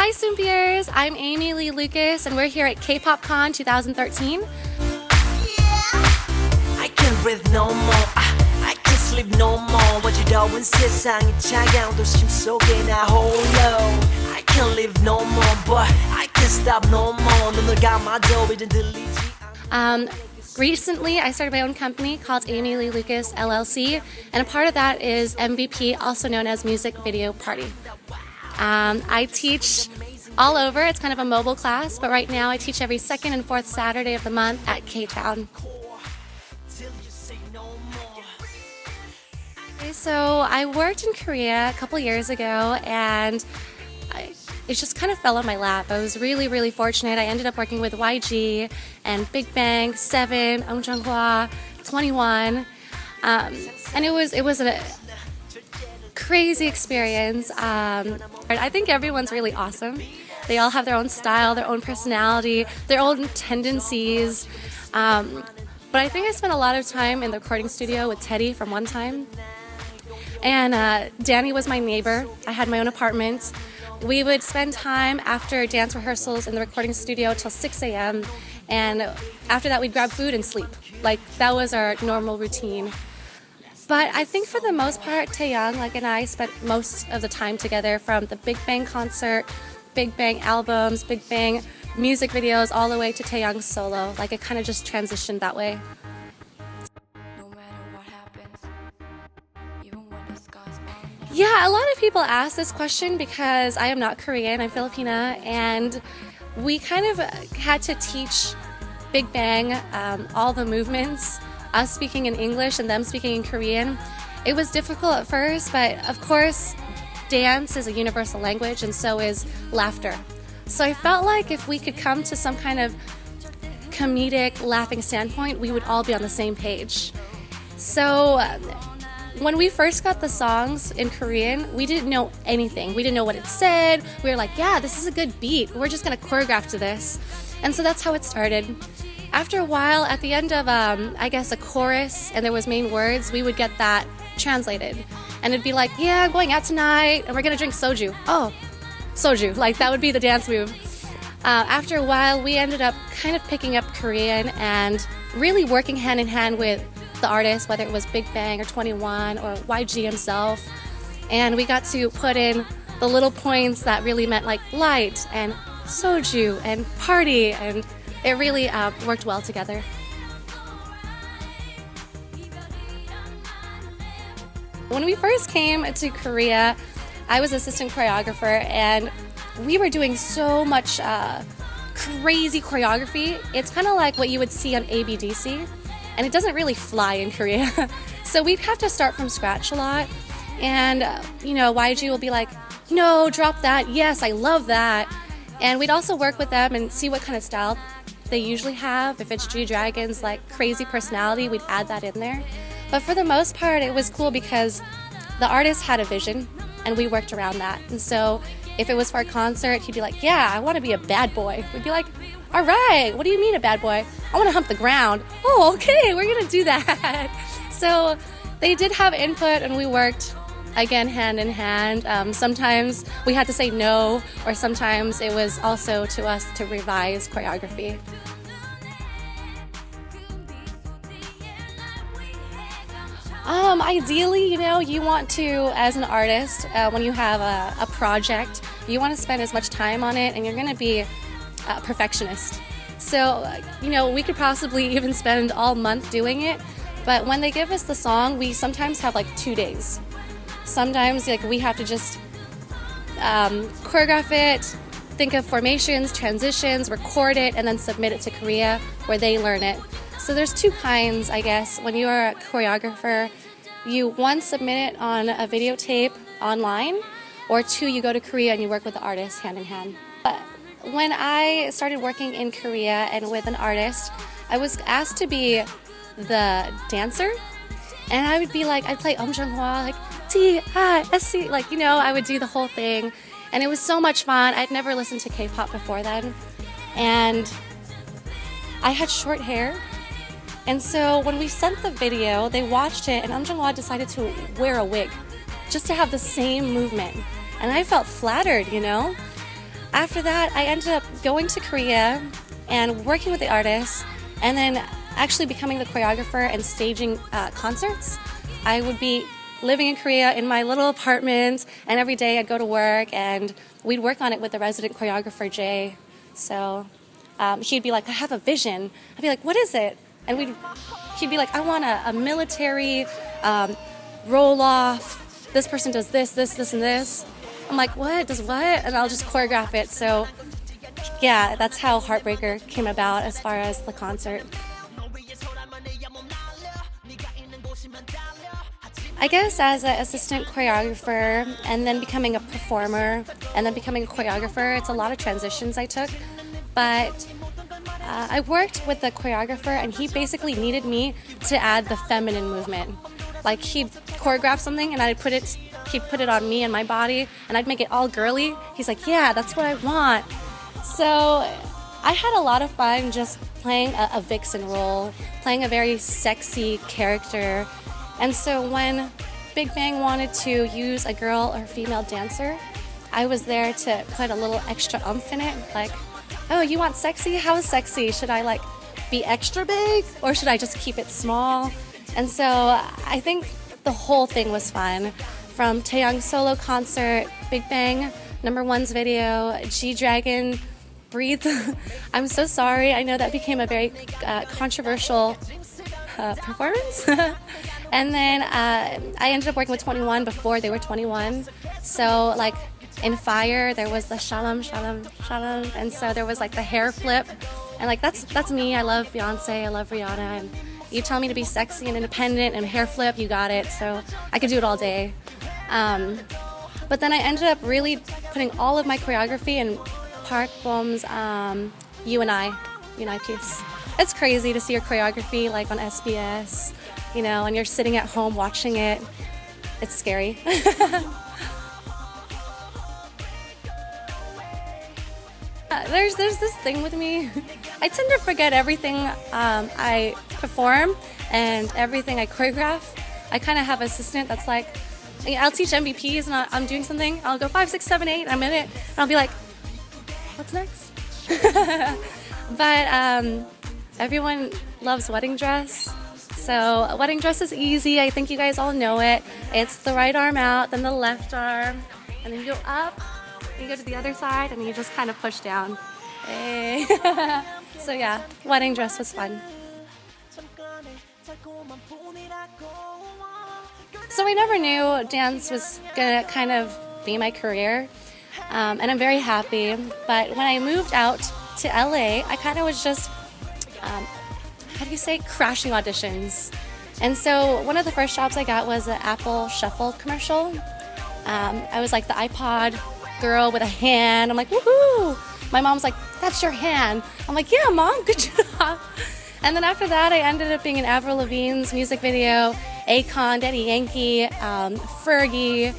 Hi Soompiers, I'm Aimee Lee Lucas and we're here at KPOPCON 2013. I can't breathe no more. I can't sleep no more. 어지러운 세상이 차가운 도심 속에 나 홀로. I can't live no more, but I can't stop no more. 눈을 감아도 이젠 들리지 않아. Recently, I started my own company called Aimee Lee Lucas LLC, and a part of that is MVP, also known as Music Video Party. I teach all over. It's kind of a mobile class, but right now I teach every second and fourth Saturday of the month at K-Town. Okay, so I worked in Korea a couple years ago, and it just kind of fell on my lap. I was really, really fortunate. I ended up working with YG and Big Bang, Seven, Aung Jung-hwa, 21, and it was a crazy experience. I think everyone's really awesome. They all have their own style, their own personality, their own tendencies. But I think I spent a lot of time in the recording studio with Teddy from One Time. And Danny was my neighbor. I had my own apartment. We would spend time after dance rehearsals in the recording studio till 6 a.m. And after that, we'd grab food and sleep. Like, that was our normal routine. But I think for the most part, Taeyang and I spent most of the time together, from the Big Bang concert, Big Bang albums, Big Bang music videos, all the way to Taeyang's solo. Like, it kind of just transitioned that way. Yeah, a lot of people ask this question because I am not Korean, I'm Filipina, and we kind of had to teach Big Bang all the movements, us speaking in English and them speaking in Korean. It was difficult at first, but of course, dance is a universal language and so is laughter. So I felt like if we could come to some kind of comedic, laughing standpoint, we would all be on the same page. So when we first got the songs in Korean, we didn't know anything. We didn't know what it said. We were like, yeah, this is a good beat. We're just going to choreograph to this. And so that's how it started. After a while, at the end of, I guess, a chorus, and there was main words, we would get that translated. And it'd be like, yeah, I'm going out tonight, and we're going to drink soju. Oh, soju. Like, that would be the dance move. After a while, we ended up kind of picking up Korean and really working hand in hand with the artists, whether it was Big Bang or 21 or YG himself. And we got to put in the little points that really meant like light and soju and party, and it really worked well together. When we first came to Korea, I was assistant choreographer, and we were doing so much crazy choreography. It's kind of like what you would see on ABDC, and it doesn't really fly in Korea. So we'd have to start from scratch a lot. And, YG will be like, no, drop that. Yes, I love that. And we'd also work with them and see what kind of style they usually have. If it's G-Dragon's like crazy personality, we'd add that in there. But for the most part, it was cool because the artist had a vision and we worked around that. And so if it was for a concert, he'd be like, yeah, I want to be a bad boy. We'd be like, all right, what do you mean a bad boy? I want to hump the ground. Oh, okay, we're going to do that. So they did have input, and we worked, again, hand in hand. Sometimes we had to say no, or sometimes it was also to us to revise choreography. Ideally, you want to, as an artist, when you have a project, you want to spend as much time on it, and you're going to be a perfectionist. So, we could possibly even spend all month doing it, but when they give us the song, we sometimes have like 2 days. Sometimes we have to just choreograph it, think of formations, transitions, record it, and then submit it to Korea where they learn it. So there's two kinds, I guess. When you're a choreographer, you one, submit it on a videotape online, or two, you go to Korea and you work with the artist hand in hand. But when I started working in Korea and with an artist, I was asked to be the dancer, and I would be like, I'd play Aung Jung-hwa, like T-I-S-C, I would do the whole thing, and it was so much fun. I'd never listened to K-pop before then, and I had short hair, and so when we sent the video, they watched it, and Aung Jung-hwa decided to wear a wig just to have the same movement, and I felt flattered, after that, I ended up going to Korea and working with the artists, and then actually becoming the choreographer and staging concerts. I would be living in Korea in my little apartment, and every day I'd go to work and we'd work on it with the resident choreographer, Jay. So he'd be like, I have a vision. I'd be like, what is it? And he'd be like, I want a military roll off. This person does this, this, and this. I'm like, what? Does what? And I'll just choreograph it. So yeah, that's how Heartbreaker came about as far as the concert. I guess as an assistant choreographer and then becoming a performer and then becoming a choreographer, it's a lot of transitions I took. But I worked with the choreographer and he basically needed me to add the feminine movement. Like he'd choreograph something and he'd put it on me and my body and I'd make it all girly. He's like, yeah, that's what I want. So I had a lot of fun just playing a vixen role, playing a very sexy character. And so when Big Bang wanted to use a girl or female dancer, I was there to put a little extra oomph in it. Like, oh, you want sexy? How sexy? Should I like be extra big or should I just keep it small? And so I think the whole thing was fun. From Taeyang's solo concert, Big Bang, #1's video, G-Dragon, Breathe. I'm so sorry. I know that became a very controversial performance. And then I ended up working with 21 before they were 21. So like in Fire, there was the shalom, shalom, shalom. And so there was like the hair flip. And like that's me. I love Beyonce. I love Rihanna. And you tell me to be sexy and independent and hair flip, you got it. So I could do it all day. But then I ended up really putting all of my choreography in Park Bom's You and I piece. It's crazy to see your choreography like on SBS, you know, and you're sitting at home watching it. It's scary. There's this thing with me. I tend to forget everything I perform and everything I choreograph. I kind of have an assistant that's like, I'll teach MVPs and I'm doing something. I'll go 5, 6, 7, 8. I'm in it, and I'll be like, what's next? But everyone loves Wedding Dress. So Wedding Dress is easy. I think you guys all know it. It's the right arm out, then the left arm, and then you go up, and you go to the other side, and you just kind of push down. Hey. So yeah, Wedding Dress was fun. So I never knew dance was gonna kind of be my career, and I'm very happy. But when I moved out to LA, I kind of was just, crashing auditions. And so one of the first jobs I got was an Apple Shuffle commercial. I was like the iPod girl with a hand. I'm like, woohoo! My mom's like, that's your hand. I'm like, yeah, Mom, good job. And then after that, I ended up being in Avril Lavigne's music video, Akon, Daddy Yankee, Fergie,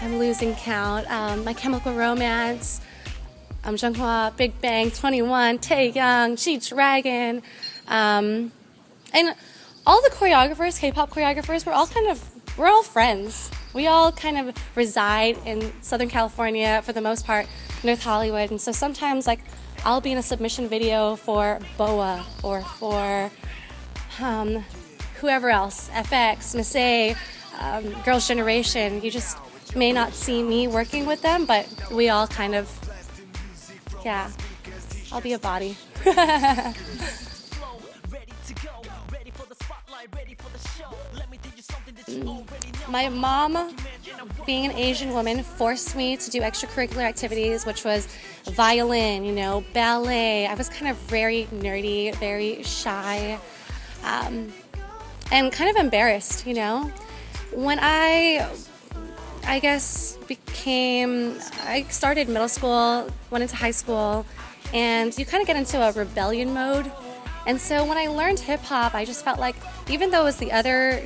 I'm losing count, My Chemical Romance, Jungkook, Big Bang, 21, Taeyang, G-Dragon, and all the choreographers, K-pop choreographers, we're all friends. We all kind of reside in Southern California for the most part, North Hollywood, and so sometimes like I'll be in a submission video for BoA or for whoever else, FX, Miss A, Girls' Generation. You just may not see me working with them, but we all kind of, yeah, I'll be a body. My mom, being an Asian woman, forced me to do extracurricular activities, which was violin, ballet. I was kind of very nerdy, very shy, and kind of embarrassed, When I started middle school, went into high school, and you kind of get into a rebellion mode. And so when I learned hip-hop, I just felt like, even though it was the other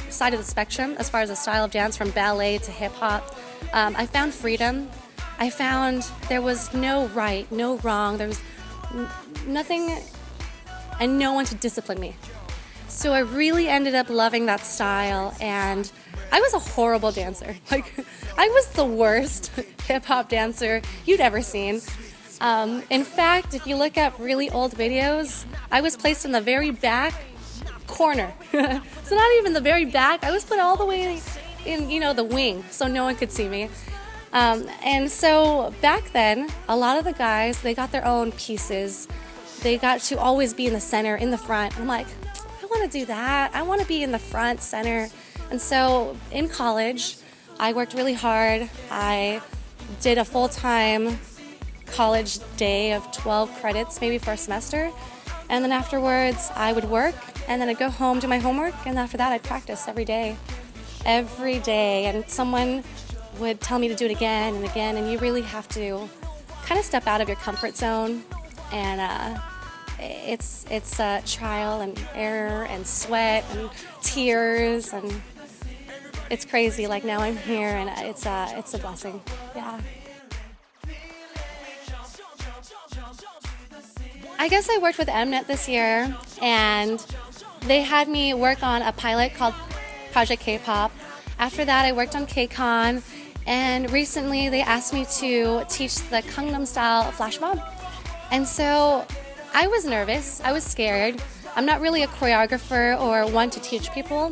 side of the spectrum as far as the style of dance from ballet to hip-hop, I found freedom. I found there was no right, no wrong. There was nothing and no one to discipline me. So I really ended up loving that style, and I was a horrible dancer. Like, I was the worst hip-hop dancer you'd ever seen. In fact, if you look at really old videos, I was placed in the very back corner. So not even the very back, I was put all the way in, the wing, so no one could see me. And so back then, a lot of the guys, they got their own pieces. They got to always be in the center, in the front. I'm like, I want to do that. I want to be in the front, center. And so in college, I worked really hard. I did a full-time college day of 12 credits, maybe for a semester. And then afterwards, I would work, and then I'd go home, do my homework, and after that, I'd practice every day. Every day. And someone would tell me to do it again and again, and you really have to kind of step out of your comfort zone. And it's trial and error and sweat and tears, and it's crazy. Like, now I'm here, and it's a blessing. Yeah. I guess I worked with Mnet this year, and they had me work on a pilot called Project K-pop. After that, I worked on KCON, and recently they asked me to teach the Gangnam style flash mob. And so I was nervous, I was scared. I'm not really a choreographer or one to teach people,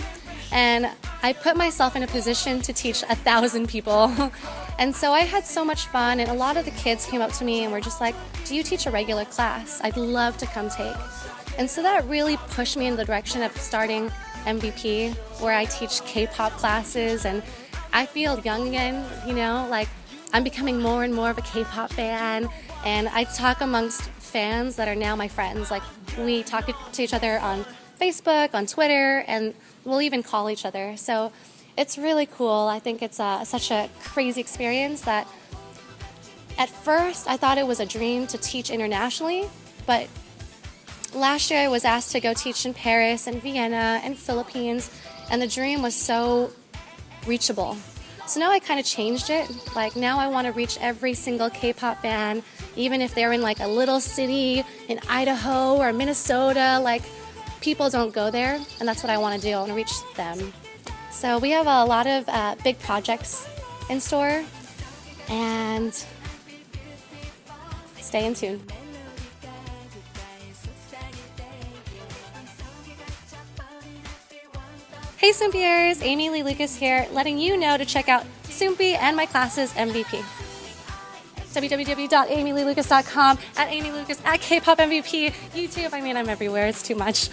and I put myself in a position to teach 1,000 people. And so I had so much fun, and a lot of the kids came up to me and were just like, do you teach a regular class? I'd love to come take. And so that really pushed me in the direction of starting MVP, where I teach K-pop classes, and I feel young again, like I'm becoming more and more of a K-pop fan, and I talk amongst fans that are now my friends. Like, we talk to each other on Facebook, on Twitter, and we'll even call each other. So it's really cool. I think it's such a crazy experience that at first I thought it was a dream to teach internationally, but last year I was asked to go teach in Paris and Vienna and Philippines, and the dream was so reachable. So now I kind of changed it. Like, now I want to reach every single K-pop fan, even if they're in like a little city in Idaho or Minnesota. Like, people don't go there, and that's what I want to do. I want to reach them. So we have a lot of big projects in store, and stay in tune. Hey Soompiers, Aimee Lee Lucas here, letting you know to check out Soompi and my classes MVP. www.aimeeleelucas.com, at Aimee Lucas, at KPOPMVP, YouTube. I'm everywhere. It's too much.